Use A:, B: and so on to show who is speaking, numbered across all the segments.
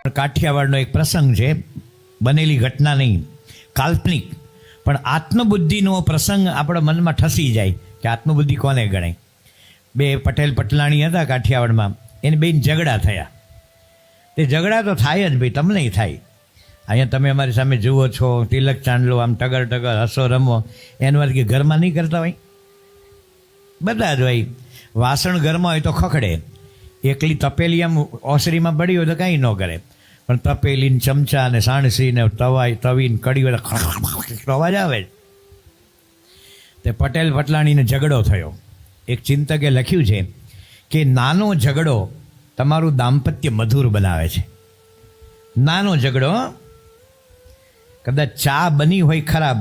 A: કાઠિયાવાડનો એક પ્રસંગ છે, બનેલી ઘટના નહીં, કાલ્પનિક, પણ આત્મબુદ્ધિનો પ્રસંગ આપણા મનમાં ઠસી જાય કે આત્મબુદ્ધિ કોને ગણાય. બે પટેલ પટલાણી હતા કાઠિયાવાડમાં, એને બેન ઝઘડા થયા. તે ઝઘડા તો થાય જ ભાઈ, તમને થાય. અહીંયા તમે અમારી સામે જુઓ છો, તિલક ચાંદલો, આમ ટગર ટગર હસો રમો, એનો વાત કે ઘરમાં નહીં કરતા હોય? બધા જ હોય. વાસણ ઘરમાં હોય તો ખખડે, એકલી તપેલી આમ ઓસરીમાં પડી હોય તો કાંઈ ન કરે, પણ તપેલીને ચમચા ને સાણસીને તવીને કડી હોય તો અવાજ આવે જ. તે પટેલ પટલાણીને ઝઘડો થયો. એક ચિંતકે લખ્યું છે કે નાનો ઝઘડો તમારું દાંપત્ય મધુર બનાવે છે. નાનો ઝઘડો, કદાચ ચા બની હોય ખરાબ,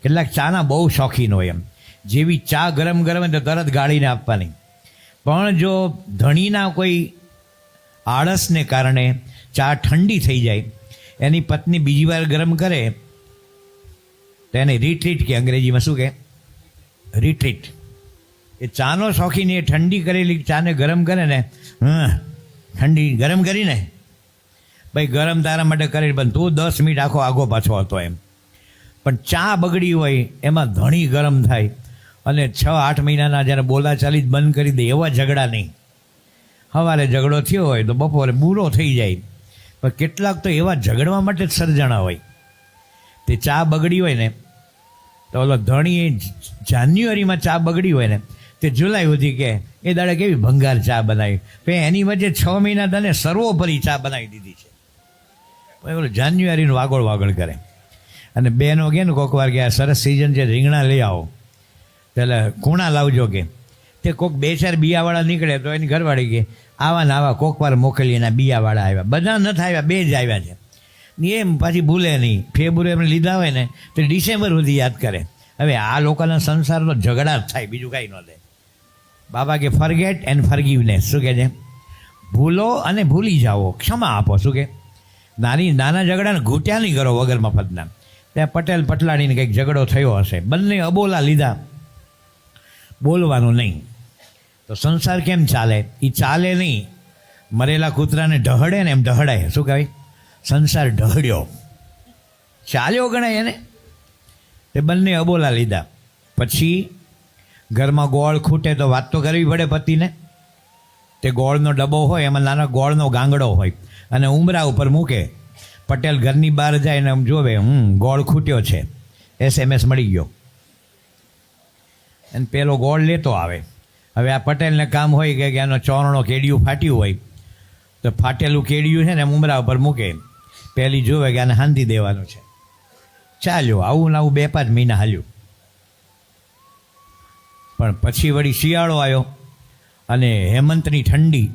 A: કેટલાક ચાના બહુ શોખીન હોય, એમ જેવી ચા ગરમ ગરમ તો તરત ગાળીને આપવાની, પણ જો ધણીના કોઈ આળસને કારણે ચા ઠંડી થઈ જાય, એની પત્ની બીજી વાર ગરમ કરે તો એને રિટ્રીટ કે, અંગ્રેજીમાં શું કહે, રિટ્રીટ. એ ચાનો શોખીન એ ઠંડી કરેલી ચાને ગરમ કરે ને, ઠંડી ગરમ કરીને ભાઈ ગરમ તારા માટે કરી, પણ તું 10 મિનિટ આખો આગો પાછો હતો એમ. પણ ચા બગડી હોય એમાં ધણી ગરમ થાય, અને 6-8 મહિનાના જ્યારે બોલાચાલી જ બંધ કરી દે, એવા ઝઘડા નહીં. સવારે ઝઘડો થયો હોય તો બપોરે બૂરો થઈ જાય. પણ કેટલાક તો એવા ઝઘડવા માટે જ સર્જણા હોય. તે ચા બગડી હોય ને તો ઓલો ધણી જાન્યુઆરીમાં ચા બગડી હોય ને તે જુલાઈ સુધી કે એ દાડે કેવી ભંગાર ચા બનાવી, પછી એની વચ્ચે 6 મહિના તને સર્વોપરી ચા બનાવી દીધી છે. પછી ઓલો જાન્યુઆરીનું વાગોળ કરે. અને બહેનો કે ને કોક વાર કે આ સરસ સિઝન છે, રીંગણા લઈ આવો, એટલે કૂણા લાવજો કે. તે કોક 2-4 બિયાવાળા નીકળે તો એની ઘરવાળી કે આવા ને આવા કોક વાર મોકલી, એના બિયાવાળા આવ્યા, બધા નથી આવ્યા, 2 જ આવ્યા છે. એમ પાછી ભૂલે નહીં. ફેબ્રુઆરી એમને લીધા હોય ને તો ડિસેમ્બર સુધી યાદ કરે. હવે આ લોકોના સંસારનો ઝઘડા જ થાય, બીજું કાંઈ ન થાય. બાબા કે ફરગેટ એન્ડ ફરગીવનેસ, શું કહે છે? ભૂલો અને ભૂલી જાઓ, ક્ષમા આપો. શું કે નાના ઝઘડાને ઘૂંટ્યા નહીં કરો વગર મફતના. ત્યાં પટેલ પટલાણીને કંઈક ઝઘડો થયો હશે, બંને અબોલા લીધા, બોલવાનું નહીં. તો સંસાર કેમ ચાલે? એ ચાલે નહીં. મરેલા કૂતરાને ઢહડે ને એમ ઢહડાય. શું કહેવાય? સંસાર ઢહડ્યો, ચાલ્યો ગણાય એને. તે બંને અબોલા લીધા. પછી ઘરમાં ગોળ ખૂટે તો વાત તો કરવી પડે પતિને. તે ગોળનો ડબ્બો હોય, એમાં નાનો ગોળનો ગાંગડો હોય, અને ઉંબરા ઉપર મૂકે. પટેલ ઘરની બહાર જાય ને આમ જોવે, ગોળ ખૂટ્યો છે, SMS મળી ગયો, અને પેલો ગોળ લેતો આવે. હવે આ પટેલને કામ હોય કે આનો ચોરણો કેડિયું ફાટ્યું હોય, તો ફાટેલું કેડિયું છે ને ઉંબરા ઉપર મૂકે. પહેલી જોવે કે આને હાંધી દેવાનું છે. ચાલ્યો, આવું ને આવું 2-5 મહિના હાલ્યું. પણ પછી વળી શિયાળો આવ્યો અને હેમંતની ઠંડી.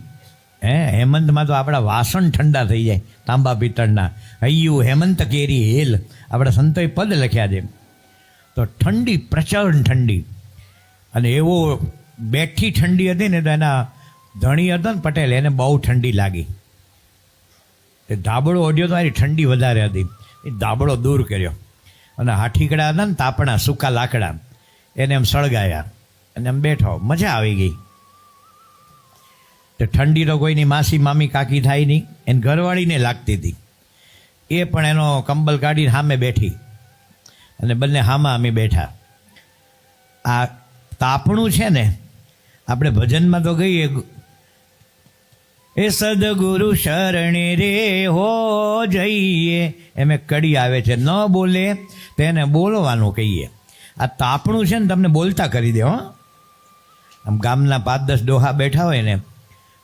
A: હેમંતમાં તો આપણા વાસણ ઠંડા થઈ જાય, તાંબા પિત્તળના. હૈયું હેમંત કેરી હેલ, આપણા સંતોએ પદ લખ્યા છે. તો ઠંડી, પ્રચંડ ઠંડી. અને એવો બેઠી ઠંડી હતી ને, તો એના ધણી હતો ને પટેલ, એને બહુ ઠંડી લાગી. એ ધાબળો ઓઢ્યો તો એની ઠંડી વધારે હતી. એ ધાબળો દૂર કર્યો, અને હાઠીકડા હતા ને તાપણા, સૂકા લાકડા, એને એમ સળગાયા, અને એમ બેઠો. મજા આવી ગઈ. તો ઠંડી તો કોઈની માસી મામી કાકી થાય નહીં, એને ઘરવાળીને લાગતી હતી. એ પણ એનો કંબલ કાઢીને સામે બેઠી, અને બંને હામા અમે બેઠા. આ તાપણું છે ને, આપણે ભજનમાં તો ગઈએ, એ સદગુરુ શરણે રે હો જઈએ, એમ એક કડી આવે છે, ન બોલે તો એને બોલવાનું કહીએ. આ તાપણું છે ને તમને બોલતા કરી દે. આમ ગામના 5-10 ડોહા બેઠા હોય ને,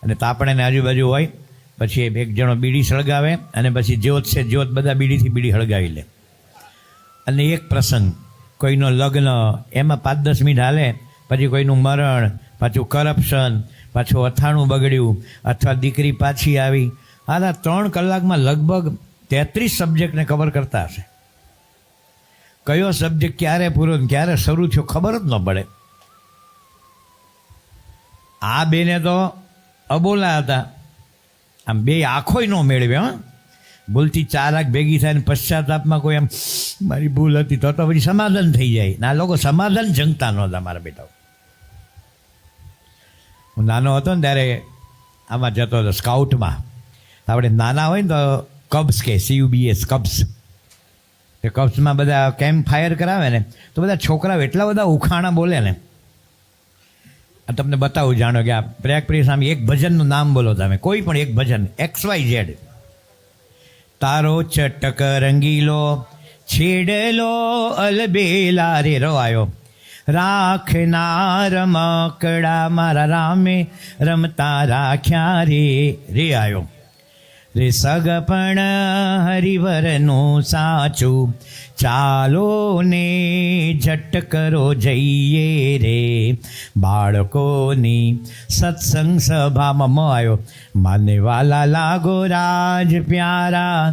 A: અને તાપણાની આજુબાજુ હોય, પછી એક જણો બીડી સળગાવે, અને પછી જ્યોત છે જ્યોત, બધા બીડીથી બીડી સળગાવી લે. અને એક પ્રસંગ, કોઈનો લગ્ન, એમાં 5-10 મિનિટ હાલે, પછી કોઈનું મરણ, પાછું કરપ્શન, પાછું અથાણું બગડ્યું, અથવા દીકરી પાછી આવી. આ 3 કલાકમાં લગભગ 33 સબ્જેક્ટને કવર કરતા હશે. કયો સબ્જેક્ટ ક્યારે પૂરો ક્યારે શરૂ થયો ખબર જ ન પડે. આ બેને તો અબોલા હતા, આમ 2 આંખોય ન મેળવે. ભૂલથી 4 આંખ ભેગી થાય ને પશ્ચાતાપમાં કોઈ એમ મારી ભૂલ હતી તો પછી સમાધાન થઈ જાય. ના, લોકો સમાધાન જંગતા નહોતા મારા બેટાઓ. હું નાનો હતો ને ત્યારે આમાં જતો હતો સ્કાઉટમાં, આપણે નાના હોય ને તો કબ્સ કે CUBS કબ્સ, એ કબ્સમાં બધા કેમ્પ ફાયર કરાવે ને તો બધા છોકરાઓ એટલા બધા ઉખાણા બોલે ને. આ તમને બતાવું જાણો કે આ પ્રયાગપ્રિય સ્વામી એક ભજનનું નામ બોલો તમે, કોઈ પણ એક ભજન XYZ. તારો ચટક રંગીલો છેડલો અલબેલા રે રવાયો, રાખનાર મકડા મારા રામે રમતા રાખ્યા રે રે આયો. રે સગપણ હરિવરનું સાચું, ચાલો ને ઝટ કરો જઈએ રે. બાળકોની સત્સંગ સભામાં આવ્યો, માને વાલા લાગો રાજ પ્યારા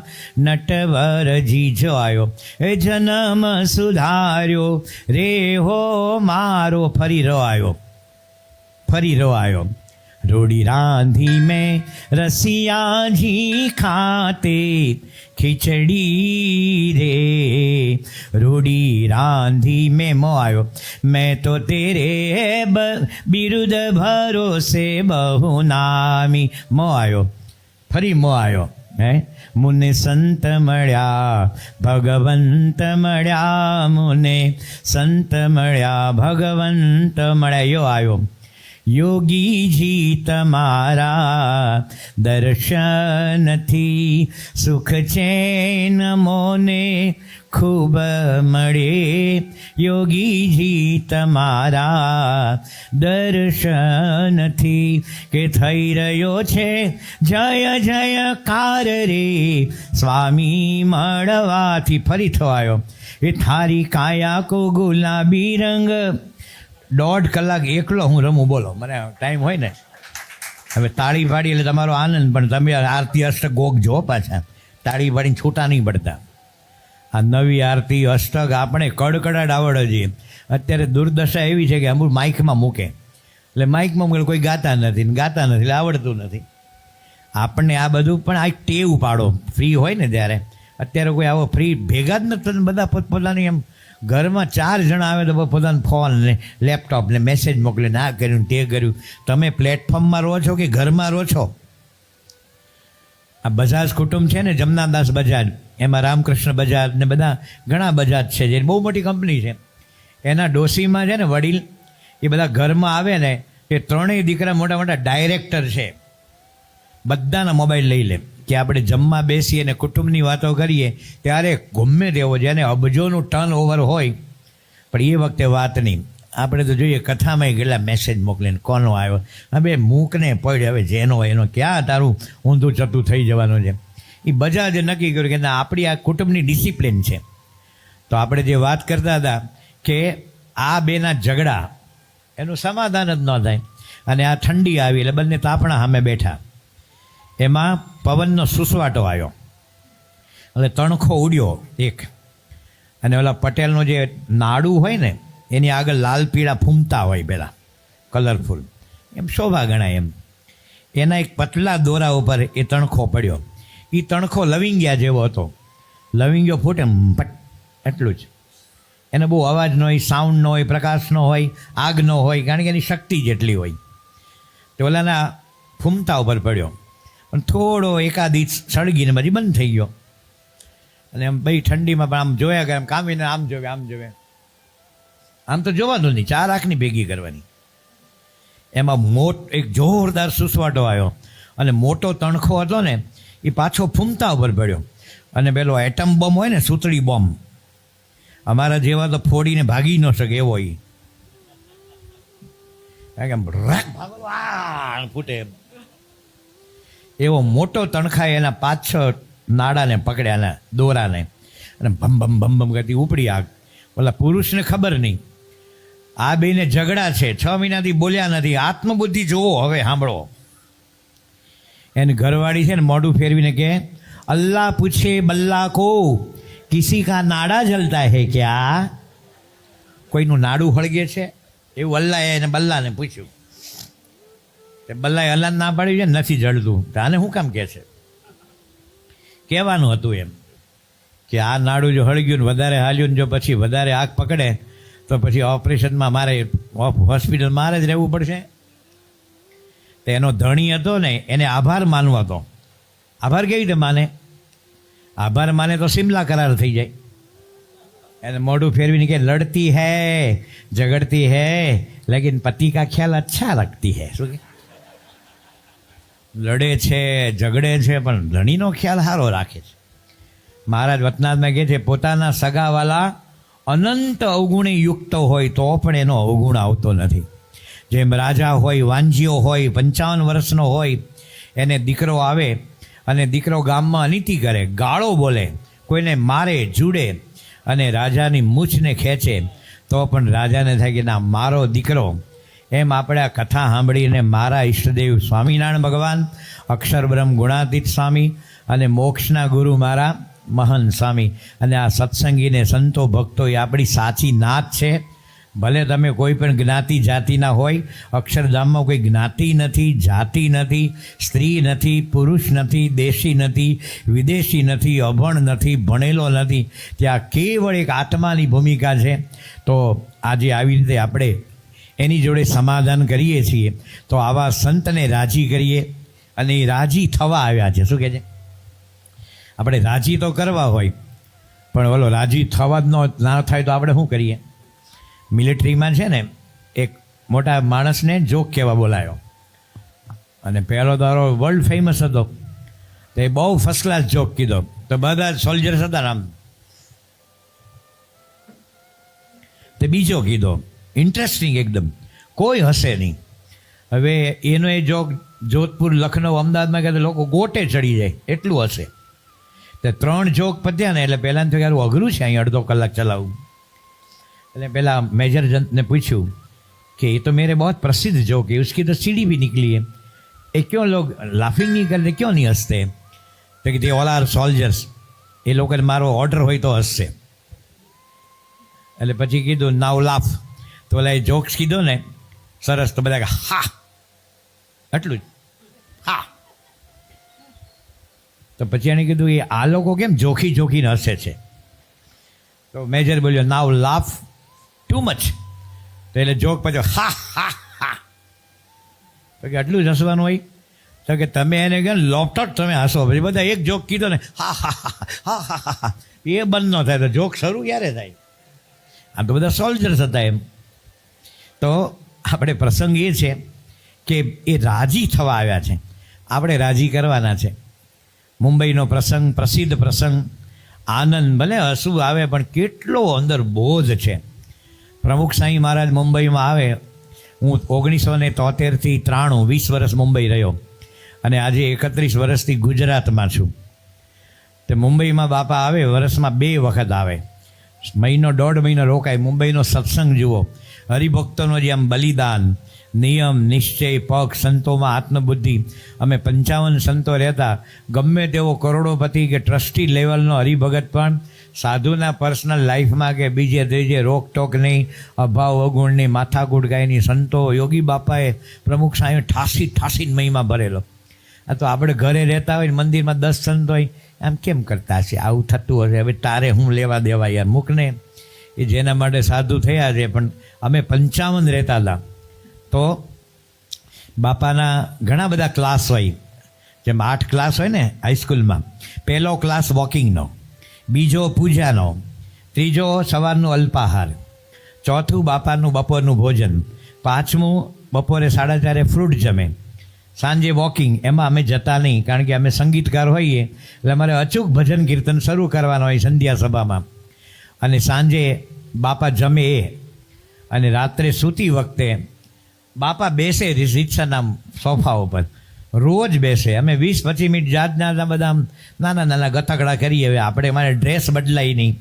A: નટવરજી જો આવ્યો. એ જન્મ સુધાર્યો રે હો મારો, ફરી રો આવ્યો, ફરી રો આવ્યો. रोड़ी रांधी में रसिया जी खाते खिचड़ी रे. रोड़ी रांधी में मो आयो, मैं तो तेरे बिरुद भरोसे बहु नामी मो आयो, फरी मो आयो. હે મુને સંત મળ્યા ભગવંત મળ્યા, મુને સંત મળ્યા ભગવંત મળ્યા. યો આવ્યો યોગીજી તમારા દર્શનથી સુખ ચેન મોને ખૂબ મળે. યોગીજી તમારા દર્શનથી કે થઈ રહ્યો છે જય જયકાર રે. સ્વામી મળવાથી ફરી થવાયો, એ થારી કાયા કો ગુલાબી રંગ. 1.5 કલાક એકલો હું રમું, બોલો મને ટાઈમ હોય ને. હવે તાળી પાડી એટલે તમારો આનંદ, પણ તમે આરતી અષ્ટક ગોગજો પાછા, તાળી પાડીને છૂટા નહીં પડતા. આ નવી આરતી અષ્ટક આપણે કડકડાટ આવડે છે. અત્યારે દુર્દશા એવી છે કે અમુક માઇકમાં મૂકે, એટલે માઇકમાં મૂકે કોઈ ગાતા નથી ને ગાતા નથી એટલે આવડતું નથી. આપણને આ બધું પણ આ ટેવ પાડો, ફ્રી હોય ને ત્યારે. અત્યારે કોઈ આવો ફ્રી ભેગા જ નથી, બધા પોતપોતાની એમ ઘરમાં 4 જણા આવે તો પોતાનો ફોન ને લેપટોપ ને મેસેજ મોકલે ને આ કર્યું તે કર્યું. તમે પ્લેટફોર્મમાં રહો છો કે ઘરમાં રહો છો? આ બજાજ કુટુંબ છે ને, જમનાદાસ બજાજ, એમાં રામકૃષ્ણ બજાજ ને બધા ઘણા બજાજ છે, જે બહુ મોટી કંપની છે. એના ડોશીમાં છે ને વડીલ, એ બધા ઘરમાં આવે ને એ 3 દીકરા મોટા મોટા ડાયરેક્ટર છે. બધાના મોબાઈલ લઈ લે કે આપણે જમવા બેસીએ અને કુટુંબની વાતો કરીએ ત્યારે ગમે તેવો જેને અબજોનું ટર્ન ઓવર હોય, પણ એ વખતે વાત નહીં. આપણે તો જોઈએ કથામાં કેટલા મેસેજ મોકલે ને કોનો આવ્યો, હવે મૂકને પડ, હવે જેનો એનો ક્યાં તારું ઊંધું ચતું થઈ જવાનું છે. એ બજાજે નક્કી કર્યું કે ના, આપણી આ કુટુંબની ડિસિપ્લિન છે. તો આપણે જે વાત કરતા હતા કે આ બેના ઝઘડા એનું સમાધાન જ ન થાય, અને આ ઠંડી આવી એટલે બંને તાપણા સામે બેઠા. એમાં પવનનો સુસવાટો આવ્યો એટલે તણખો ઉડ્યો એક, અને ઓલા પટેલનો જે નાડું હોય ને એની આગળ લાલ પીળા ફૂમતા હોય પેલા કલરફુલ, એમ શોભા ગણાય એમ. એના એક પતલા દોરા ઉપર એ તણખો પડ્યો. એ તણખો લવિંગિયા જેવો હતો, લવિંગિયો ફૂટે પટ એટલું જ. એને બહુ અવાજ ન હોય, સાઉન્ડ ન હોય, પ્રકાશ ન હોય, આગ ન હોય, કારણ કે એની શક્તિ જેટલી હોય. તો ઓલાના ફૂમતા ઉપર પડ્યો, પણ થોડો એકાદ ઇંચ સળગીને પછી બંધ થઈ ગયો. અને એમ ભાઈ ઠંડીમાં પણ આમ જોયા કે આમ કામીને આમ જોવે આમ જોવે, આમ તો જોવાનું નહીં, 4 આંખની ભેગી કરવાની. એમાં એક જોરદાર સુસવાટો આવ્યો, અને મોટો તણખો હતો ને એ પાછો ફૂમતા ઉપર પડ્યો. અને પેલો એટમ બોમ્બ હોય ને, સૂતળી બોમ્બ, અમારા જેવા તો ફોડીને ભાગી ન શકે એવો એ, કારણ કે ફૂટે એવો મોટો તણખાએ એના 5-6 નાડાને પકડ્યા, દોરાને, અને ભમ ભમ ભમ ભમ કરતી ઉપડી આગ. ઓલા પુરુષને ખબર નહીં આ બેને ઝઘડા છે, 6 મહિનાથી બોલ્યા નથી. આત્મબુદ્ધિ જોવો હવે, સાંભળો. એની ઘરવાળી છે ને મોઢું ફેરવીને કે, અલ્લાહ પૂછે બલ્લા કો કિસી કા નાડા જલતા હે ક્યા? કોઈનું નાડું હળગે છે એવું અલ્લાહે એને બલ્લાને પૂછ્યું. બલ્લાએ અલ્લાહ ના પાડી છે નથી જળતું. આને શું કામ કહે છે? કહેવાનું હતું એમ કે આ નાડું જો હળગ્યું ને વધારે હાલ્યું ને જો પછી વધારે આગ પકડે તો પછી ઓપરેશનમાં મારે હોસ્પિટલ મારે જ રહેવું પડશે. તો એનો ધણી હતો ને એને આભાર માનવો હતો આભાર કેવી રીતે માને? આભાર માને તો સિમલા કરાર થઈ જાય. એને મોઢું ફેરવીને કે લડતી હૈ ઝગડતી હૈ લેકિન પતિ કા ખ્યાલ અચ્છા રખતી હૈ. શું કે લડે છે ઝઘડે છે પણ ધણીનો ખ્યાલ સારો રાખે છે. મહારાજ વતનાથમાં કહે છે પોતાના સગાવાલા અનંત અવગુણે યુક્ત હોય તો પણ એનો અવગુણ આવતો નથી. જેમ રાજા હોય, વાંજીઓ હોય, 55 વર્ષનો હોય, એને દીકરો આવે અને દીકરો ગામમાં અનીતિ કરે, ગાળો બોલે, કોઈને મારે જુડે અને રાજાની મૂછને ખેંચે તો પણ રાજાને થાય કે ના મારો દીકરો. એમ આપણે આ કથા સાંભળીને મારા ઈષ્ટદેવ સ્વામિનારાયણ ભગવાન, અક્ષર બ્રહ્મ ગુણાતીત સ્વામી અને મોક્ષના ગુરુ મારા મહન સ્વામી અને આ સત્સંગીને સંતો ભક્તો એ આપણી સાચી નાત છે. ભલે તમે કોઈ પણ જ્ઞાતિ જાતિના હોય, અક્ષરધામમાં કોઈ જ્ઞાતિ નથી, જાતિ નથી, સ્ત્રી નથી, પુરુષ નથી, દેશી નથી, વિદેશી નથી, અભણ નથી, ભણેલો નથી. ત્યાં કેવળ એક આત્માની ભૂમિકા છે. તો આજે આવી રીતે આપણે એની જોડે સમાધાન કરીએ છીએ. તો આવા સંતને રાજી કરીએ અને એ રાજી થવા આવ્યા છે. શું કહે છે? આપણે રાજી તો કરવા હોય પણ ઓલો રાજી થવા જ ના થાય તો આપણે શું કરીએ? મિલિટરીમાં છે ને એક મોટા માણસને જોક કહેવા બોલાયો અને પહેલો દારો વર્લ્ડ ફેમસ હતો. તો એ બહુ ફર્સ્ટ ક્લાસ જોક કીધો. તો બધા સોલ્જર્સ હતા આમ. તે બીજો કીધો ઇન્ટરેસ્ટિંગ એકદમ, કોઈ હશે નહીં. હવે એનો એ જોક જોધપુર, લખનઉ, અમદાવાદમાં કહે તો લોકો ગોટે ચડી જાય એટલું હશે. તો 3 જોક પત્યા ને એટલે પહેલાં તો યાર અઘરું છે અહીં અડધો કલાક ચલાવવું. એટલે પેલા મેજર જંતને પૂછ્યું कि ये तो मेरे बहुत प्रसिद्ध जोक है, उसकी तो सीढ़ी भी निकली है, ये क्यों लोग लाफिंग नहीं करते, क्यों नहीं हंसते? तो कि दे ऑल आर सोल्जर्स, ये लोग मारो ऑर्डर हो तो हंससे. એટલે પછી કીધું નાવ લાફ. તો ઓલા એ જોક્સ કીધો ને સરસ, તો બધા હા એટલું જ હા. તો પછી એને કીધું એ આ લોકો કેમ જોખી જોખીને હસે છે? તો મેજર બોલ્યો નાવ લાફ ટુ મચ. તો એટલે જોક પછી હા હા હા. તો કે આટલું જ હસવાનું હોય? તો કે તમે એને કહો લોપટોટ તમે હસો, પછી બધા એક જોક કીધો ને હા હા હા હા હા હા, એ બંધ ન થાય તો જોક શરૂ ક્યારે થાય? આમ તો બધા સોલ્જર્સ હતા એમ. તો આપણે પ્રસંગ એ છે કે એ રાજી થવા આવ્યા છે, આપણે રાજી કરવાના છે. મુંબઈનો પ્રસંગ, પ્રસિદ્ધ પ્રસંગ, આનંદ, ભલે હસવું આવે પણ કેટલો અંદર બોધ છે. પ્રમુખ સાંઈ મહારાજ મુંબઈમાં આવે, હું 1973થી 20 વર્ષ મુંબઈ રહ્યો અને આજે 31 વર્ષથી ગુજરાતમાં છું. તે મુંબઈમાં બાપા આવે, વર્ષમાં 2 વખત આવે, 1.5 મહિનો રોકાય. મુંબઈનો સત્સંગ જુઓ, હરિભક્તોનો જે આમ બલિદાન, નિયમ, નિશ્ચય, પગ, સંતોમાં આત્મબુદ્ધિ. અમે 55 સંતો રહેતા, ગમે તેવો કરોડોપતિ કે ટ્રસ્ટી લેવલનો હરિભગત પણ સાધુના પર્સનલ લાઈફમાં કે બીજે ત્રીજે રોકટોક નહીં, અભાવ અવગુણ નહીં, માથાકૂટ કાંઈ નહીં. સંતો યોગી બાપાએ, પ્રમુખ સાહેબ ઠાસીને મહિમા ભરેલો. આ તો આપણે ઘરે રહેતા હોય, મંદિરમાં 10 સંત હોય, આમ કેમ કરતા હશે? આવું થતું હશે. હવે તારે હું લેવા દેવા યાર, મૂકને. એ જેના માટે સાધુ થયા છે. પણ અમે 55 રહેતા હતા. તો બાપાના ઘણા બધા ક્લાસ હોય, જેમ 8 ક્લાસ હોય ને હાઈસ્કૂલમાં. પહેલો ક્લાસ વોકિંગનો, બીજો પૂજાનો, ત્રીજો સવારનું અલ્પાહાર, ચોથું બાપાનું બપોરનું ભોજન, પાંચમું બપોરે 4:30 ફ્રૂટ જમે, સાંજે વોકિંગ. એમાં અમે જતા નહીં, કારણ કે અમે સંગીતકાર હોઈએ એટલે અમારે અચૂક ભજન કીર્તન શરૂ કરવાનું હોય સંધ્યા સભામાં. અને સાંજે બાપા જમે એ, અને રાત્રે સૂતી વખતે બાપા બેસે રીક્ષાના સોફા ઉપર, રોજ બેસે. અમે 20-25 મિનિટ જાતના બધા નાના નાના ગતકડા કરીએ. હવે આપણે મારે ડ્રેસ બદલાય નહીં,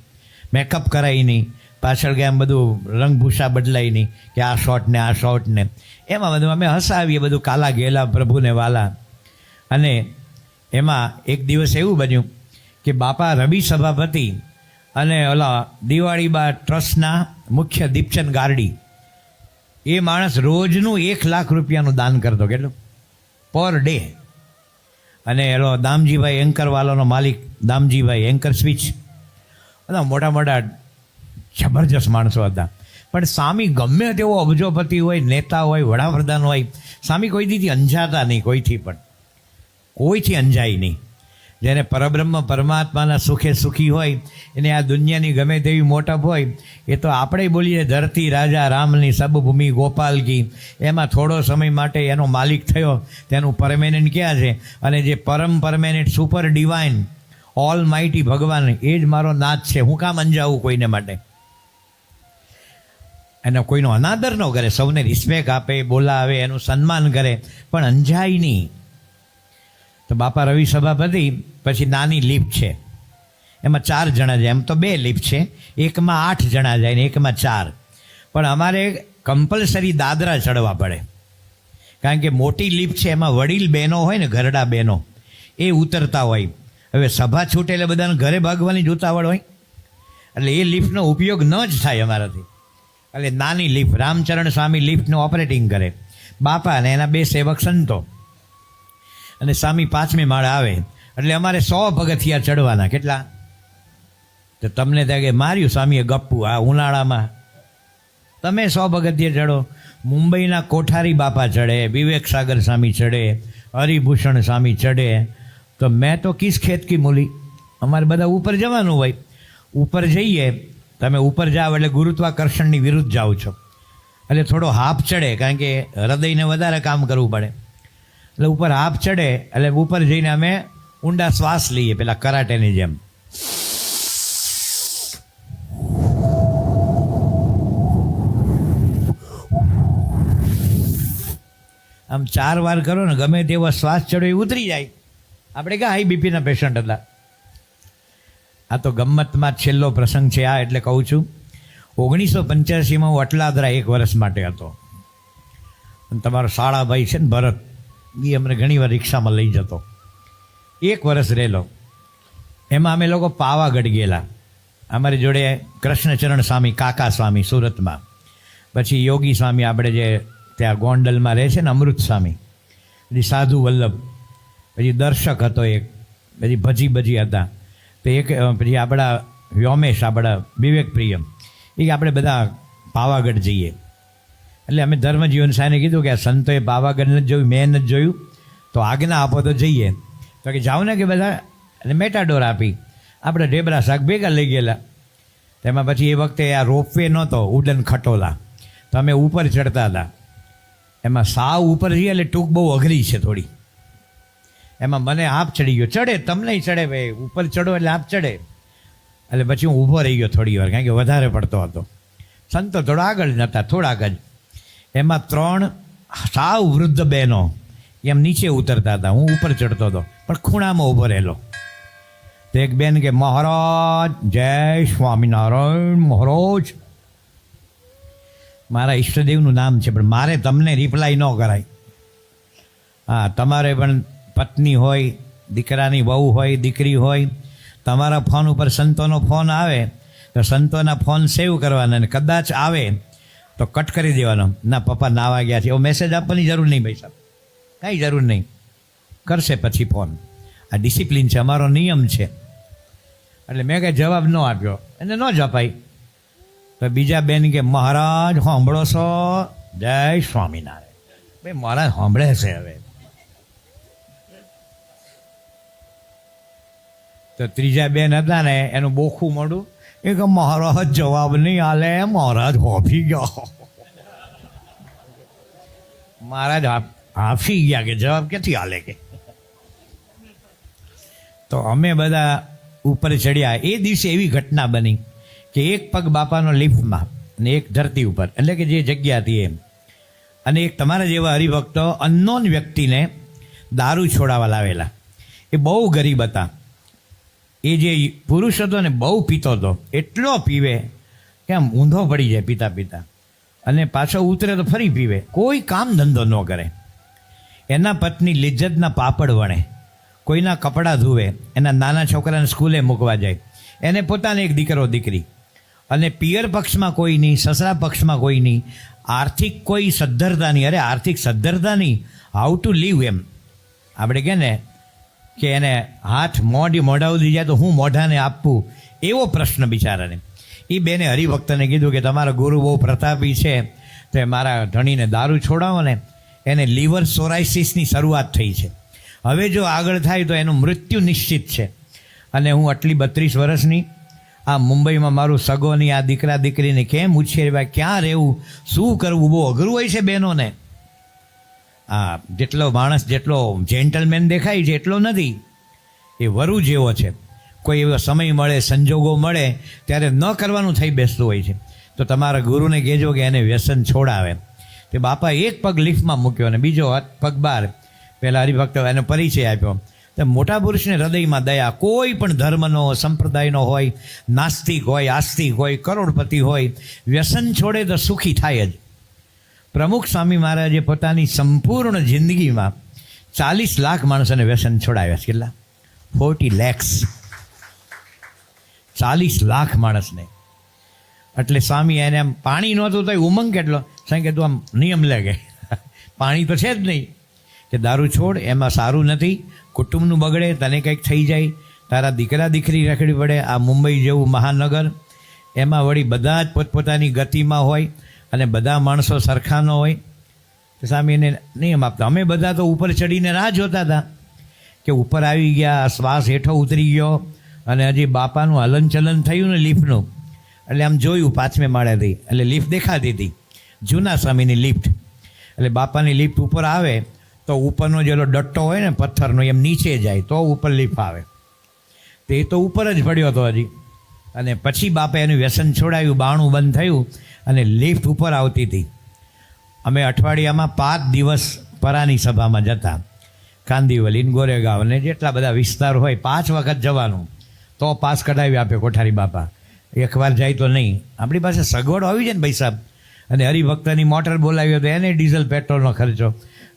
A: મેકઅપ કરાય નહીં, પાછળ ગયા બધું રંગભૂષા બદલાય નહીં કે આ શોર્ટ ને આ શોર્ટ ને, એમાં બધું અમે હસાવીએ, બધું કાલા ગેલા પ્રભુને વાલા. અને એમાં એક દિવસ એવું બન્યું કે બાપા રવિ સભાપતિ અને ઓલા દિવાળીબા ટ્રસ્ટના મુખ્ય દીપચંદ ગારડી, એ માણસ રોજનું 1 લાખ રૂપિયાનું દાન કરતો. કેટલું? Per day. અને એલો દામજીભાઈ એન્કરવાલાનો માલિક, દામજીભાઈ એન્કર સ્વિચ, બધા મોટા મોટા જબરજસ્ત માણસો હતા. પણ સ્વામી ગમે તેવો અબજોપતિ હોય, નેતા હોય, વડાપ્રધાન હોય, સ્વામી કોઈ દીથી અંજાતા નહીં, કોઈથી પણ, કોઈથી અંજાય નહીં. જેને પરબ્રહ્મ પરમાત્માના સુખે સુખી હોય એને આ દુનિયાની ગમે તેવી મોટપ હોય એ તો આપણે બોલીએ ધરતી રાજા રામની સબભૂમિ ગોપાલ કી, એમાં થોડો સમય માટે એનો માલિક થયો તેનું પરમેનન્ટ ક્યાં છે? અને જે પરમ permanent super divine almighty ભગવાન એ જ મારો નાથ છે. હું કામ અંજાવું કોઈને માટે? એને કોઈનો અનાદર ન કરે, સૌને રિસ્પેક્ટ આપે, બોલાવે, એનું સન્માન કરે, પણ અંજાય નહીં. તો બાપા રવિ સભાપતિ પછી નાની લિફ્ટ છે, એમાં 4 જણા જાય. એમ તો 2 લિફ્ટ છે, એકમાં 8 જણા જાય ને એકમાં 4. પણ અમારે કમ્પલસરી દાદરા ચડવા પડે, કારણ કે મોટી લિફ્ટ છે એમાં વડીલ બહેનો હોય ને, ઘરડા બહેનો એ ઉતરતા હોય. હવે સભા છૂટે એટલે બધાને ઘરે ભાગવાની જ ઉતાવળ હોય, એટલે એ લિફ્ટનો ઉપયોગ ન જ થાય અમારાથી. એટલે નાની લિફ્ટ, રામચરણ સ્વામી લિફ્ટનું ઓપરેટિંગ કરે, બાપા અને એના 2 સેવક સંતો, અને સ્વામી 5મે માળે આવે. એટલે અમારે 100 પગથિયા ચડવાના. કેટલા? તો તમને ત્યાં કે માર્યું સ્વામીએ ગપ્પુ આ ઉનાળામાં, તમે 100 પગથિયા ચડો. મુંબઈના કોઠારી બાપા ચડે, વિવેક સાગર સ્વામી ચડે, હરિભૂષણ સ્વામી ચડે. તો મેં તો કિસ ખેત કી મૂલી, અમારે બધા ઉપર જવાનું હોય. ઉપર જઈએ, તમે ઉપર જાઓ એટલે ગુરુત્વાકર્ષણની વિરુદ્ધ જાઓ છો, એટલે થોડો હાફ ચડે, કારણ કે હૃદયને વધારે કામ કરવું પડે. એટલે ઉપર હાફ ચડે એટલે ઉપર જઈને અમે ઊંડા શ્વાસ લઈએ, પેલા કરાટેની જેમ. આમ 4 વાર કરો ને, ગમે તેવો શ્વાસ ચડો એ ઉતરી જાય. આપણે ક્યાં હાઈ બીપીના પેશન્ટ હતા. આ તો ગમ્મતમાં છેલ્લો પ્રસંગ છે આ, એટલે કહું છું. 1985માં હું અટલાદરા 1 વર્ષ માટે હતો. અને તમારો શાળાભાઈ છે ને ભરત, એ અમને ઘણીવાર રિક્ષામાં લઈ જતો. 1 વર્ષ રહેલો. એમાં અમે લોકો પાવાગઢ ગયેલા. અમારી જોડે કૃષ્ણચરણ સ્વામી, કાકા સ્વામી સુરતમાં, પછી યોગી સ્વામી આપણે જે ત્યાં ગોંડલમાં રહે છે ને, અમૃત સ્વામી, પછી સાધુ વલ્લભ, પછી દર્શક હતો એક, પછી ભજી હતા. તો એક પછી આપણા વ્યોમેશ, આપણા વિવેક પ્રિયમ, એ આપણે બધા પાવાગઢ જઈએ. એટલે અમે ધર્મજીવન સાહેબને કીધું કે આ સંતોએ પાવાગઢ નથી જોયું, મેં નથી જોયું, તો આજ્ઞા આપો તો જઈએ. તો કે જાઓ ને કે બધા, એટલે મેટાડોર આપી. આપણે ઢેબરા શાક ભેગા લઈ ગયેલા. તેમાં પછી એ વખતે આ રોપવે નહોતો, ઉડન ખટોલા, તો અમે ઉપર ચડતા હતા. એમાં સાવ ઉપર જઈએ એટલે ટૂંક બહુ અઘરી છે થોડી. એમાં મને હાફ ચડી ગયો. ચડે તમને ચડે ભાઈ, ઉપર ચડો એટલે હાફ ચડે. એટલે પછી હું ઊભો રહી ગયો થોડી વાર, કારણ કે વધારે પડતો હતો. સંતો થોડા આગળ નહોતા, થોડાક જ. એમાં 3 સાવ વૃદ્ધ બહેનો એમ નીચે ઉતરતા હતા, હું ઉપર ચડતો હતો, પણ ખૂણામાં ઊભો રહેલો. તો એક બેન કે મહારાજ જય સ્વામિનારાયણ મહારાજ. મારા ઈષ્ટદેવનું નામ છે, પણ મારે તમને રિપ્લાય ન કરાય. હા, તમારે પણ પત્ની હોય, દીકરાની વહુ હોય, દીકરી હોય, તમારા ફોન ઉપર સંતોનો ફોન આવે તો સંતોના ફોન સેવ કરવાના, અને કદાચ આવે તો કટ કરી દેવાનો. ના પપ્પા નાવા ગયા છે, એવો મેસેજ આપવાની જરૂર નહીં ભાઈ સાહેબ, કાંઈ જરૂર નહીં, કરશે પછી ફોન. આ ડિસિપ્લિન છે, અમારો નિયમ છે. એટલે મેં કંઈ જવાબ ન આપ્યો, એને ન જ અપાય. તો બીજા બેન કે મહારાજ સાંભળો છો? જય સ્વામિનારાયણ. ભાઈ મહારાજ સાંભળે છે. હવે તો ત્રીજા બેન હતા ને, એનું બોખું મોઢું, એ કે મહારાજ જવાબ નહીં આલે, મહારાજ હોફી ગયા. મહારાજ હાફી ગયા કે જવાબ ક્યાંથી આલે કે. તો અમે બધા ઉપર ચડ્યા. એ દિવસે એવી ઘટના બની કે એક પગ બાપાનો લિફ્ટમાં અને એક ધરતી ઉપર, એટલે કે જે જગ્યા હતી એમ. અને એક તમારા જેવા હરિભક્તો અનનોન વ્યક્તિને દારૂ છોડાવવા લાવેલા. એ બહુ ગરીબ હતા. એ જે પુરુષ હતો ને બહુ પીતો હતો, એટલો પીવે કે આમ ઊંધો પડી જાય પીતા પીતા, અને પાછો ઉતરે તો ફરી પીવે, કોઈ કામ ધંધો ન કરે. એના પત્ની લિજ્જતના પાપડ વણે, કોઈના કપડાં ધુવે, એના નાના છોકરાને સ્કૂલે મૂકવા જાય, એને પોતાને એક દીકરો દીકરી, અને પિયર પક્ષમાં કોઈ નહીં, સસરા પક્ષમાં કોઈ નહીં, આર્થિક કોઈ સદ્ધરતા નહીં. અરે આર્થિક સદ્ધરતા નહીં, હાઉ ટુ લીવ એમ. આપણે કહે ને કે એને હાથ મોઢા ઉધી જાય તો હું મોઢાને આપવું, એવો પ્રશ્ન બિચારાને. એ બેને હરિભક્તને કીધું કે તમારા ગુરુ બહુ પ્રતાપી છે, તો મારા ધણીને દારૂ છોડાવો ને, એને લીવર સોરાઇસિસની શરૂઆત થઈ છે. હવે જો આગળ થાય તો એનું મૃત્યુ નિશ્ચિત છે. અને હું આટલી 32 વર્ષની આ મુંબઈમાં મારું સગોની આ દીકરા દીકરીને કેમ ઉછેરવા, ક્યાં રહેવું, શું કરવું, બહુ અઘરું હોય છે બહેનોને. જેટલો માણસ જેટલો જેન્ટલમેન દેખાય છે એટલો નથી, એ વરુ જેવો છે. કોઈ એવો સમય મળે, સંજોગો મળે ત્યારે ન કરવાનું થઈ બેસતું હોય છે. તો તમારા ગુરુને કહેજો કે એને વ્યસન છોડાવે. તે બાપા એક પગ લિફ્ટમાં મૂક્યો અને બીજો પગ બહાર. પહેલાં હરિભક્ત એનો પરિચય આપ્યો. તો મોટા પુરુષને હૃદયમાં દયા, કોઈ પણ ધર્મનો સંપ્રદાયનો હોય, નાસ્તિક હોય, આસ્તિક હોય, કરોડપતિ હોય, વ્યસન છોડે તો સુખી થાય જ. પ્રમુખ સ્વામી મહારાજે પોતાની સંપૂર્ણ જિંદગીમાં 40 લાખ માણસોને વ્યસન છોડાવ્યા. કેટલા? 40 lakhs. 40 લાખ માણસને. એટલે સ્વામી એને આમ પાણી નહોતું તો ઉમંગ કેટલો. સાંઈ કે તું આમ નિયમ લાગે, પાણી તો છે જ નહીં, કે દારૂ છોડ, એમાં સારું નથી, કુટુંબનું બગડે, તને કંઈક થઈ જાય, તારા દીકરા દીકરી રખડી પડે. આ મુંબઈ જેવું મહાનગર, એમાં વળી બધા જ પોતપોતાની ગતિમાં હોય અને બધા માણસો સરખા ન હોય. તો સ્વામી એને નિયમ આપતા. અમે બધા તો ઉપર ચડીને રાહ જોતા હતા કે ઉપર આવી ગયા, શ્વાસ હેઠો ઉતરી ગયો અને હજી બાપાનું હલનચલન થયું ને લિફ્ટનું. એટલે આમ જોયું 5મે માળેથી, એટલે લિફ્ટ દેખાતી હતી, જૂના સ્વામીની લિફ્ટ. એટલે બાપાની લિફ્ટ ઉપર આવે તો ઉપરનો જેલો ડટ્ટો હોય ને પથ્થરનો, એમ નીચે જાય તો ઉપર લિફ્ટ આવે. તે તો ઉપર જ પડ્યો હતો હજી. અને પછી બાપા એનું વ્યસન છોડાયું, બાણું બંધ થયું અને લિફ્ટ ઉપર આવતી હતી. અમે અઠવાડિયામાં 5 દિવસ પરાની સભામાં જતા, કાંદીવલી, ગોરેગાંવ ને જેટલા બધા વિસ્તાર હોય, 5 વખત જવાનું. તો પાસ કઢાવી આપે કોઠારી બાપા. એકવાર જાય તો નહીં. આપણી પાસે સગવડ હોવી છે ને ભાઈ સાહેબ. અને હરિભક્તની મોટર બોલાવી તો એને ડીઝલ પેટ્રોલનો ખર્ચો.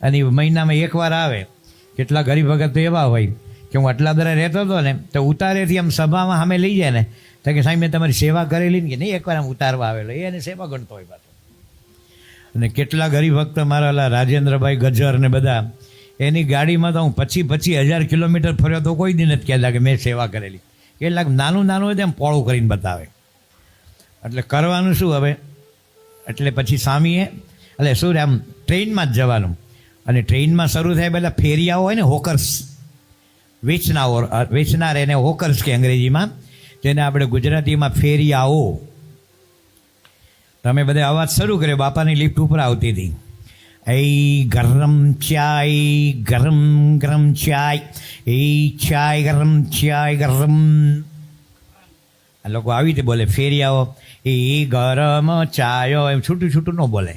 A: અને મહિનામાં એકવાર આવે. કેટલાક હરિભગત તો એવા હોય કે હું આટલા બધા રહેતો હતો ને, તો ઉતારેથી આમ સભામાં સામે લઈ જાય ને, તો કે સાહેબ મેં તમારી સેવા કરેલી ને, કે નહીં એકવાર આમ ઉતારવા આવેલો, એને સેવા ગણતો હોય પાછો. અને કેટલાક હરિભક્ત મારા રાજેન્દ્રભાઈ ગજર ને બધા, એની ગાડીમાં તો હું 25,000 કિલોમીટર ફર્યો તો કોઈ દિન જ કહેતા કે મેં સેવા કરેલી. કેટલાક નાનું હોય તેમ પોળું કરીને બતાવે. એટલે કરવાનું શું હવે? એટલે પછી સ્વામીએ એટલે શું આમ ટ્રેનમાં જ જવાનું. અને ટ્રેનમાં શરૂ થાય પહેલાં ફેરિયાઓ હોય ને, હોકર્સ, વેચનાર, એને હોકર્સ કે અંગ્રેજીમાં, જેને આપણે ગુજરાતીમાં ફેરિયાઓ. તમે બધા અવાજ શરૂ કર્યો. બાપાની લિફ્ટ ઉપર આવતી હતી. એ ગરમ ચાય, ગરમ ગરમ ચાય, એ ચાય ગરમ, ચાય ગરમ. આ લોકો આવી રીતે બોલે ફેરિયાઓ. એ ગરમ ચાયો, એમ છૂટું છૂટું ન બોલે.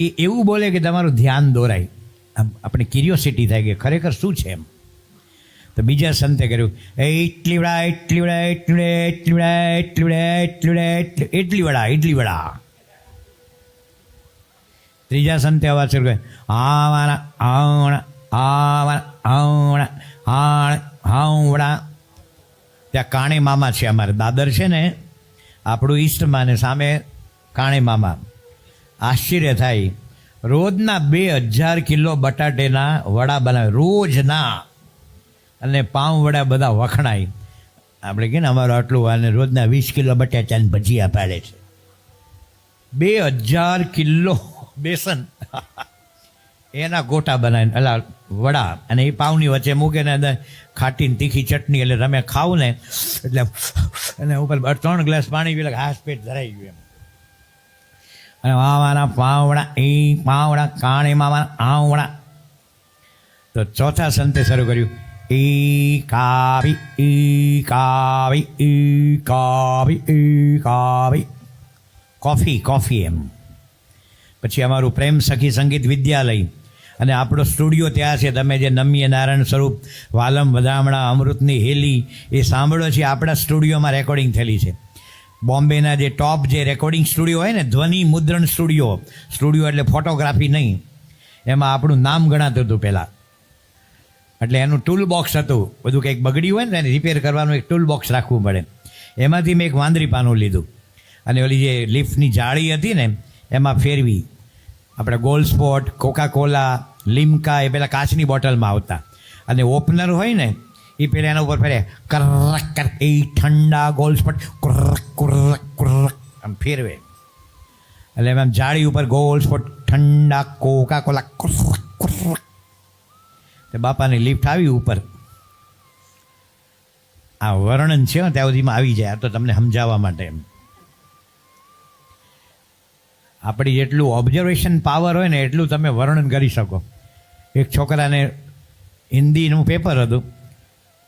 A: એ એવું બોલે કે તમારું ધ્યાન દોરાય, આપણે ક્યુરિયોસિટી થાય કે ખરેખર શું છે એમ. તો બીજા સંતે કર્યું, એટલી વડા, એટલી વડા, એટલી વડા, એટલી વડા, એટલી વડા, એટલી વડા, એટલી વડા, એટલી વડા. ત્રીજા સંતે અવાજ શરૂ કરે, આવાના આવણા, આવાના આવણા, હાવડા. ત્યાં કાણે મામા છે, અમારે દાદર છે ને આપણું ઈસ્ટમાં, ને સામે કાણે મામા. આશ્ચર્ય થાય, રોજના 2000 કિલો બટાટેના વડા બનાવે, રોજના. અને પાઉં વડા બધા વખણાય. આપણે કે ને અમારું આટલું, અને રોજના 20 કિલો બટાટાને ભજીયા પાડે છે. 2000 કિલો બેસન એના ગોટા બનાવીને, અલા વડા, અને એ પાઉની વચ્ચે મૂકે ને અંદર ખાટીને તીખી ચટણી. એટલે તમે ખાવ ને એટલે એને ઉપર 3 ગ્લાસ પાણી પીલે હાથ પેટ ધરાઈ ગયું એમ. અને વાવાના પાવડા, એ પાવડા, કાણે માવાના આવડા. તો ચોથા સંતે શરૂ કર્યું, ઈ કાવી, ઈ કાવી, ઈ કાવી, ઈ કાવી. કોફી એમ. પછી અમારું પ્રેમ સખી સંગીત વિદ્યાલય અને આપણો સ્ટુડિયો ત્યાં છે. તમે જે નમ્ય નારાયણ સ્વરૂપ, વાલમ વધામણા, અમૃતની હેલી એ સાંભળો છે, આપણા સ્ટુડિયોમાં રેકોર્ડિંગ થયેલી છે. બોમ્બેના જે ટોપ જે રેકોર્ડિંગ સ્ટુડિયો હોય ને, ધ્વનિ મુદ્રણ સ્ટુડિયો એટલે ફોટોગ્રાફી નહીં, એમાં આપણું નામ ગણાતું હતું પહેલાં. એટલે એનું ટૂલ બોક્સ હતું, બધું કંઈક બગડ્યું હોય ને એને રિપેર કરવાનું એક ટૂલ બોક્સ રાખવું પડે. એમાંથી મેં એક વાંદરી પાનું લીધું અને ઓલી જે લિફ્ટની જાળી હતી ને એમાં ફેરવી. આપણે ગોલ્ડ સ્પોટ, કોકાકોલા, લિમ્કા એ પેલા કાચની બોટલમાં આવતા, અને ઓપનર હોય ને એ પેલા એના ઉપર ફેરે, કરક કરક, એ ઠંડા ગોલ્ડ સ્પોટ, કુર્રક કુર્રક કુર્રક આમ ફેરવે. એટલે એમ જાળી ઉપર ગોલ્ડ સ્પોટ, ઠંડા કોકાકોલા, કુર્રક કુર્રક. તે બાપાની લિફ્ટ આવી ઉપર. આ વર્ણન છે ત્યાં સુધીમાં આવી જાય, આ તો તમને સમજાવવા માટે. એમ આપણી જેટલું ઓબ્ઝર્વેશન પાવર હોય ને એટલું તમે વર્ણન કરી શકો. એક છોકરાને હિન્દીનું પેપર હતું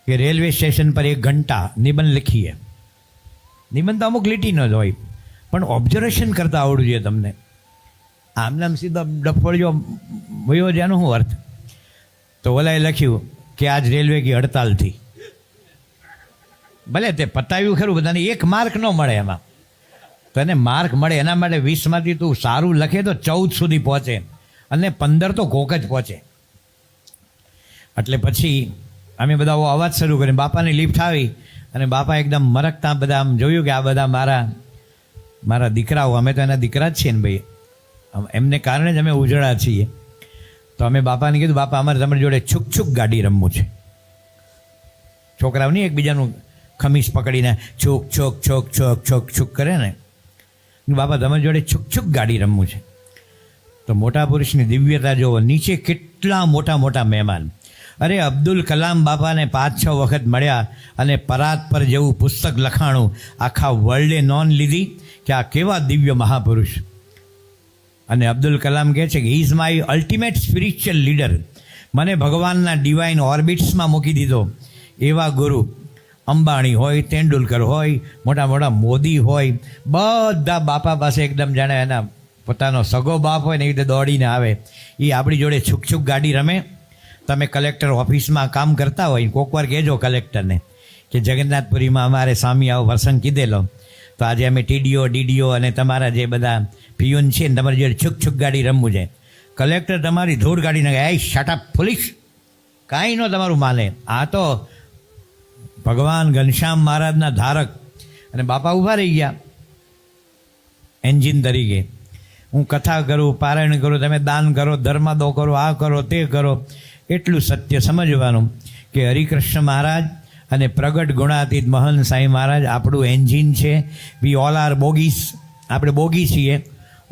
A: કે રેલવે સ્ટેશન પર 1 ઘંટા નિબંધ લખીએ. નિબંધ તો અમુક લીટીનો જ હોય, પણ ઓબ્ઝર્વેશન કરતાં આવડવું જોઈએ તમને. આમને આમ સીધો ડફોળજો વયો જેનો શું અર્થ? તો ઓલાએ લખ્યું કે આજ રેલવે કી હડતાલ થી. ભલે તે પતાવ્યું ખરું, બધાને 1 માર્ક ન મળે એમાં. તો એને માર્ક મળે એના માટે 20માંથી તું સારું લખે તો 14 સુધી પહોંચે, અને 15 તો કોક જ પહોંચે. એટલે પછી અમે બધા અવાજ શરૂ કરીને બાપાની લિફ્ટ આવી, અને બાપા એકદમ મરકતા બધા આમ જોયું કે આ બધા મારા દીકરાઓ, અમે તો એના દીકરા જ છીએ ને ભાઈ, એમને કારણે જ અમે ઉજળા છીએ. તો અમે બાપાને કીધું, બાપા અમારે તમારી જોડે છુક ગાડી રમવું છે. છોકરાઓ નહીં એકબીજાનું ખમીસ પકડીને છોક છોક છોક છોક છોક છુક કરે ને, બાપા તમારી જોડે છુક ગાડી રમવું છે. તો મોટા પુરુષની દિવ્યતા જોવો, નીચે કેટલા મોટા મોટા મહેમાન. અરે અબ્દુલ કલામ બાપાને 5-6 વખત મળ્યા, અને પરાત પર જેવું પુસ્તક લખાણું, આખા વર્લ્ડે નોંધ લીધી કે આ કેવા દિવ્ય મહાપુરુષ. અને અબ્દુલ કલામ કહે છે કે he is my ultimate spiritual leader. મને ભગવાનના ડિવાઇન ઓર્બિટ્સમાં મૂકી દીધો. એવા ગુરુ અંબાણી હોય, તેંડુલકર હોય, મોટા મોટા મોદી હોય, બધા બાપા પાસે એકદમ જાણે એના પોતાનો સગો બાપ હોય ને એ રીતે દોડીને આવે. એ આપણી જોડે છુક ગાડી રમે. તમે કલેક્ટર ઓફિસમાં કામ કરતા હોય, કોક વાર કહેજો કલેક્ટરને કે જગન્નાથપુરીમાં અમારે સ્વામી આવો પ્રસંગ કીધેલો, તો આજે અમે ટીડીઓ ડીડીઓ અને તમારા જે બધા પિયુન છે ને તમારી જોડે છુક ગાડી રમવું છે. કલેક્ટર તમારી ધૂળ ગાડી નાખે, એ શટઅપ પોલીસ, કાંઈ ન તમારું માને. આ તો ભગવાન ઘનશ્યામ મહારાજના ધારક. અને બાપા ઊભા રહી ગયા એન્જિન તરીકે. હું કથા કરું, પારાયણ કરું, તમે દાન કરો, ધર્માદો કરો, આ કરો તે કરો. એટલું સત્ય સમજવાનું કે હરિકૃષ્ણ મહારાજ અને પ્રગટ ગુણાતીત મહન સાંઈ મહારાજ આપણું એન્જિન છે. We all are bogies. આપણે બોગી છીએ,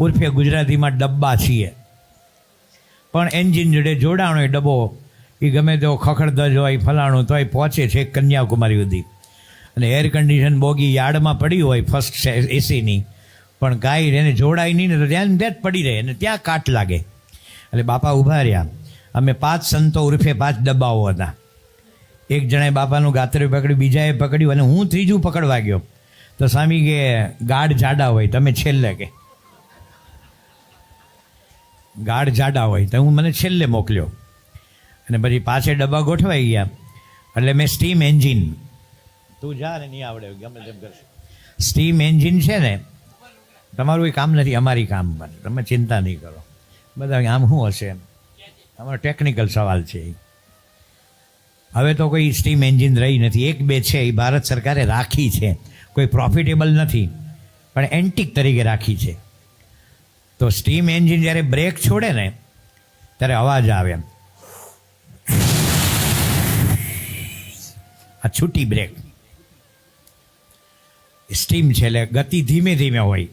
A: ઉર્ફે ગુજરાતીમાં ડબ્બા છીએ. પણ એન્જિન જોડે જોડાણો એ ડબ્બો એ ગમે તેવો ખખડધજ હોય, ફલાણું તોય પહોંચે છે કન્યાકુમારી સુધી. અને એર કન્ડિશન બોગી યાર્ડમાં પડી હોય ફર્સ્ટ એસીની, પણ કાંઈ એને જોડાય નહીં ને તો ત્યાં જ પડી રહે અને ત્યાં કાટ લાગે. એટલે બાપા ઊભા રહ્યા. અમે 5 સંતો ઉર્ફે 5 ડબ્બાઓ હતા. એક જણાએ બાપાનું ગાત્રે પકડ્યું, બીજાએ પકડ્યું, અને હું ત્રીજું પકડવા ગયો. તો સ્વામી કે ગાઢ જાડા હોય, તમે છેલ્લે, કે ગાઢ જાડા હોય તો હું મને છેલ્લે મોકલ્યો. અને પછી પાછે ડબ્બા ગોઠવાઈ ગયા. એટલે મેં સ્ટીમ એન્જિન, તું જા ને નહીં આવડે ગમે તેમ કરશે. સ્ટીમ એન્જિન છે ને, તમારું એ કામ નથી, અમારી કામ પર, તમે ચિંતા નહીં કરો. બધા આમ શું હશે, અમારો ટેકનિકલ સવાલ છે. હવે તો કોઈ સ્ટીમ એન્જિન રહી નથી. 1-2 છે, એ ભારત સરકારે રાખી છે. કોઈ પ્રોફિટેબલ નથી, પણ એન્ટિક તરીકે રાખી છે. તો સ્ટીમ એન્જિન જ્યારે બ્રેક છોડે ને ત્યારે અવાજ આવે, આ છૂટી બ્રેક. સ્ટીમ છે એટલે ગતિ ધીમે ધીમે હોય.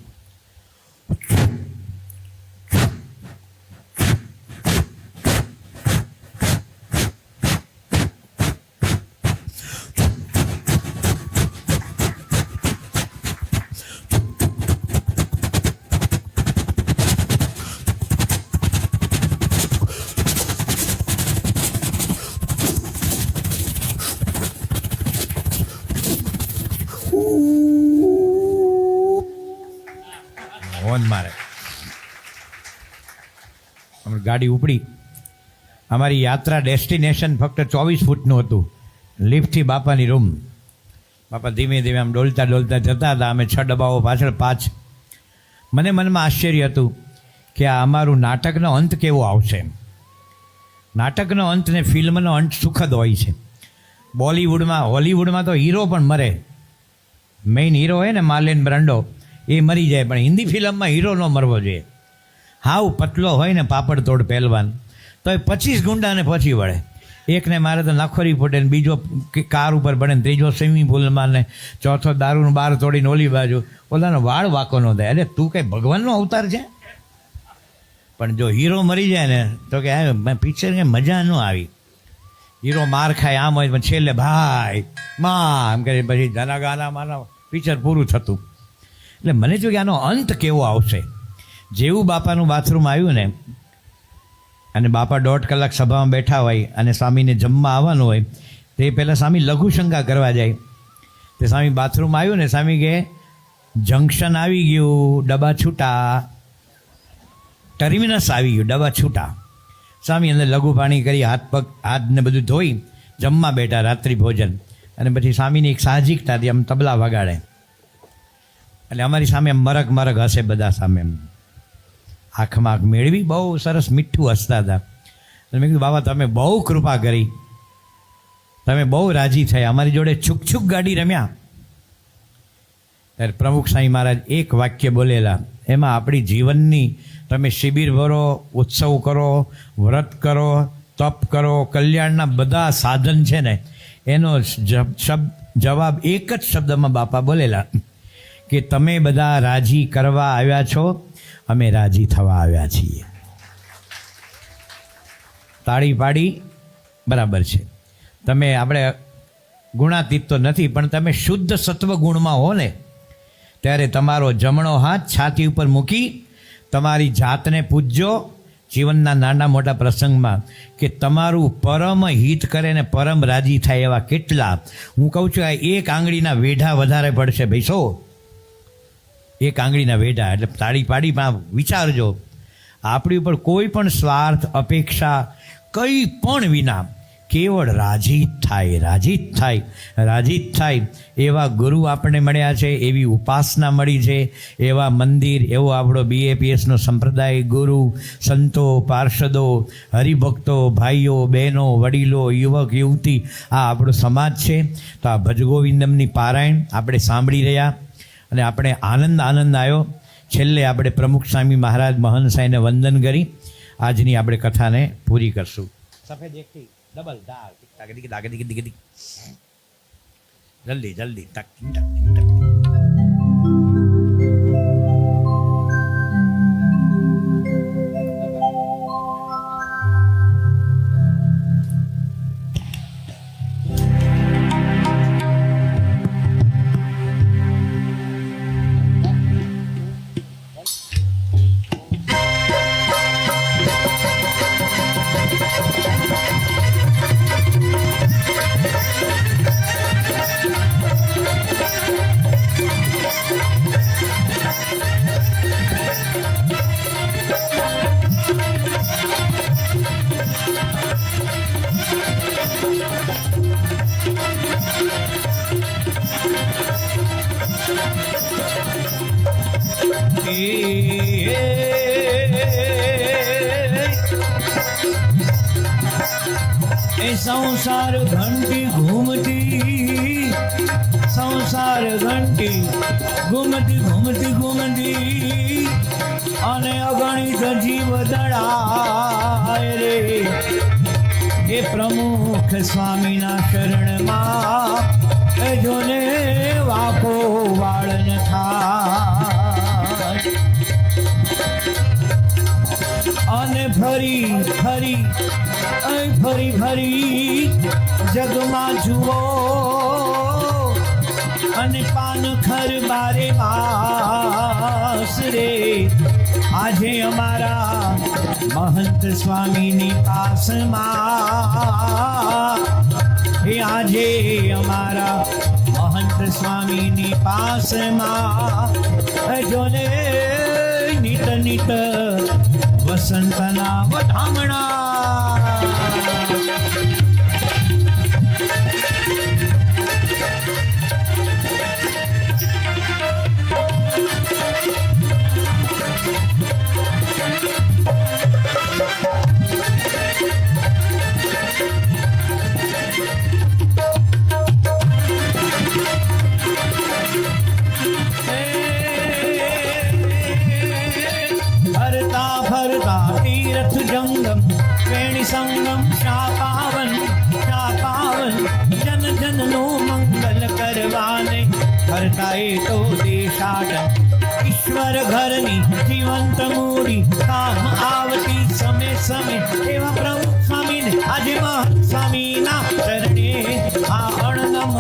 A: હોર્ન મારે. ગાડી ઉપડી. અમારી યાત્રા ડેસ્ટિનેશન ફક્ત 24 ફૂટનું હતું. લિફ્ટથી બાપાની રૂમ. બાપા ધીમે ધીમે આમ ડોલતા ડોલતા જતા હતા. અમે 6 ડબ્બાઓ પાછળ 5. મને મનમાં આશ્ચર્ય હતું કે આ અમારું નાટકનો અંત કેવો આવશે. નાટકનો અંત ને ફિલ્મનો અંત સુખદ હોય છે. હોલીવુડમાં તો હીરો પણ મરે. મેઇન હીરો હોય ને માર્લોન બ્રાન્ડો, એ મરી જાય, પણ હિન્દી ફિલ્મમાં હીરો ન મરવો જોઈએ. હાવ પતલો હોય ને પાપડ તોડ પહેલવાન, તો એ 25 ગુંડાને પછી વળે. એકને મારે તો નખોરી ફૂટે ને, બીજો કાર ઉપર પડે ને, ત્રીજો સ્વિમિંગ પૂલમાં ને, ચોથો દારૂનું બાર તોડીને ઓલી બાજુ, ઓલાનો વાળ વાંકો ન થાય. અરે તું કંઈ ભગવાનનો અવતાર છે? પણ જો હીરો મરી જાય ને તો કે પિક્ચર કે મજા ન આવી. હીરો માર ખાય આમ હોય પણ છેલ્લે ભાઈ માં એમ કરી પછી ગાના ગાના માના પિક્ચર પૂરું થતું. એટલે મને જો કે આનો અંત કેવો આવશે. જેવું બાપાનું બાથરૂમ આવ્યું ને અને બાપા 1.5 કલાક સભામાં બેઠા હોય અને સ્વામીને જમવા આવવાનું હોય તે પહેલાં સ્વામી લઘુશંકા કરવા જાય. તે સ્વામી બાથરૂમ આવ્યું ને સ્વામી કે જંકશન આવી ગયું, ડબ્બા છૂટા, ટર્મિનસ આવી ગયું, ડબ્બા છૂટા. સ્વામી અંદર લઘુ પાણી કરી હાથને બધું ધોઈ જમવા બેઠા રાત્રિ ભોજન. અને પછી સ્વામીની એક સાહજિકતાથી આમ તબલા વગાડે એટલે અમારી સામે મરક મરક હશે બધા સામે એમ આંખમાં આંખ મેળવી બહુ સરસ મીઠું હસતા હતા. મેં કીધું બાબા તમે બહુ કૃપા કરી, તમે બહુ રાજી થયા, અમારી જોડે છુક છુક ગાડી રમ્યા. ત્યારે પ્રમુખ સાંઈ મહારાજ એક વાક્ય બોલેલા, એમાં આપણી જીવનની તમે શિબિર ભરો, ઉત્સવ કરો, વ્રત કરો, તપ કરો, કલ્યાણના બધા સાધન છે ને એનો જવાબ એક જ શબ્દમાં બાપા બોલેલા કે તમે બધા રાજી કરવા આવ્યા છો, અમે રાજી થવા આવ્યા છીએ. તાળી પાડી બરાબર છે. તમે આપણે ગુણાતીત તો નથી પણ તમે શુદ્ધ સત્વ ગુણમાં હો ને ત્યારે તમારો જમણો હાથ છાતી ઉપર મૂકી તમારી જાતને પૂજજો જીવનના નાના મોટા પ્રસંગમાં કે તમારું પરમ હિત કરે ને પરમ રાજી થાય એવા કેટલા. હું કહું છું આ એક આંગળીના વેઢા વધારે પડશે ભૈસો, એક આંગળીના વેઢા. એટલે તાળી પાડી વિચારજો આપણી ઉપર કોઈ પણ સ્વાર્થ અપેક્ષા કંઈ પણ વિના કેવળ રાજી થાય, રાજી થાય, રાજી થાય એવા ગુરુ આપણને મળ્યા છે, એવી ઉપાસના મળી છે, એવા મંદિર, એવો આપણો BAPSનો સંપ્રદાય, ગુરુ, સંતો, પાર્ષદો, હરિભક્તો, ભાઈઓ, બહેનો, વડીલો, યુવક, યુવતી, આ આપણો સમાજ છે. તો આ ભજગોવિંદમની પારાયણ આપણે સાંભળી રહ્યા અને આપણે આનંદ આવ્યો. છેલ્લે આપણે પ્રમુખ સ્વામી મહારાજ મહંત સાંઈને વંદન કરી આજની આપણે કથાને પૂરી કરશું. સફેદ એકથી ડબલ દાળ જલ્દી જલ્દી ટક ટક. संसार घंटी घूमती, संसार घंटी घूमती घूमती घूमती અને અગણિત જીવ દડાય રે. એ પ્રમુખ સ્વામીના શરણમાં જોને વાકો વાળન થાય અને ફરી ફરી ફરી ફરી જગમાં જુઓ અને પાનખર બારે માસ રે. આજે અમારા મહંત સ્વામીની પાસમાં, એ આજે અમારા મહંત સ્વામીની પાસમાં જોને નિત નિત વસંતના વધામણા. तीर्थ जंगम वेणी संगम शापावन शापावन जन जन नो मंगल करवाने करता ए तो देशाटन ईश्वर घरनी जीवंत मूड़ी काम आवती समय समय एवं प्रमुख स्वामी ने आज महंत स्वामी ना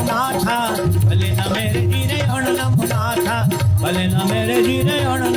A: નાથા ભલે ના મેરે જીરે અણનમ નાથા ભલે ના મેરે જીરે અણ